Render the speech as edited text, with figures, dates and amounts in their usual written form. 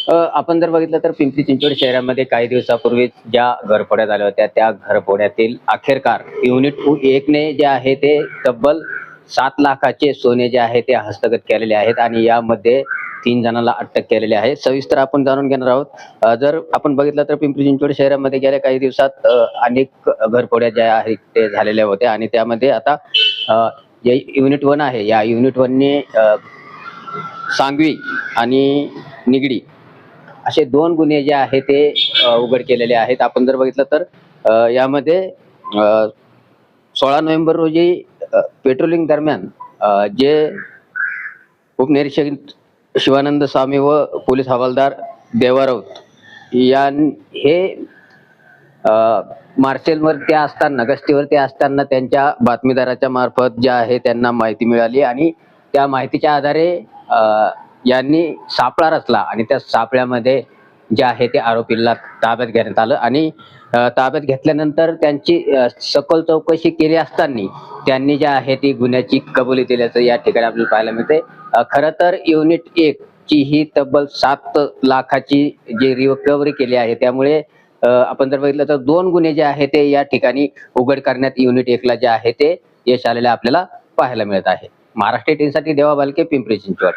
आपण जर बघितलं तर पिंपरी चिंचवड शहरामध्ये काही दिवसापूर्वी ज्या घरफोड्या झाल्या होत्या त्या घरफोड्यातील अखेरकार युनिट 1 ने जे आहे ते तब्बल 7 लाखाचे सोने जे आहे ते हस्तगत केलेले आहेत आणि यामध्ये 3 जणांना अटक केलेली आहे. सविस्तर आपण जाणून घेणार आहोत. जर आपण बघितलं तर पिंपरी चिंचवड शहरामध्ये गेल्या काही दिवसात अनेक घरफोड्या ज्या आहेत ते झालेल्या होत्या आणि त्यामध्ये आता जे युनिट 1 आहे या युनिट 1 ने सांगवी आणि निगडी असे 2 गुन्हे जे आहे ते उघड केलेले आहेत. आपण जर बघितलं तर यामध्ये 16 नोव्हेंबर रोजी पेट्रोलिंग दरम्यान जे उपनिरीक्षक शिवानंद स्वामी व पोलीस हवालदार देवा राऊत हे मार्शलवर त्या असताना गस्तीवरती असताना त्यांच्या बातमीदाराच्या मार्फत जे आहे त्यांना माहिती मिळाली आणि त्या माहितीच्या आधारे यांनी सापळा रचला आणि त्या सापळ्यामध्ये जे आहे ते आरोपीला ताब्यात घेण्यात आलं आणि ताब्यात घेतल्यानंतर त्यांची सखोल चौकशी केली असताना त्यांनी जे आहे ती गुन्ह्याची कबुली दिल्याचं या ठिकाणी आपल्याला पाहायला मिळते. खरं तर युनिट 1 ची ही तब्बल 7 लाखाची जी रिकव्हरी केली आहे त्यामुळे आपण जर बघितलं तर 2 गुन्हे जे आहे ते या ठिकाणी उघड करण्यात युनिट 1 ला जे आहे ते यश आलेले आपल्याला पाहायला मिळत आहे. महाराष्ट्र टीव्हीसाठी देवा बालके, पिंपरी चिंचवड.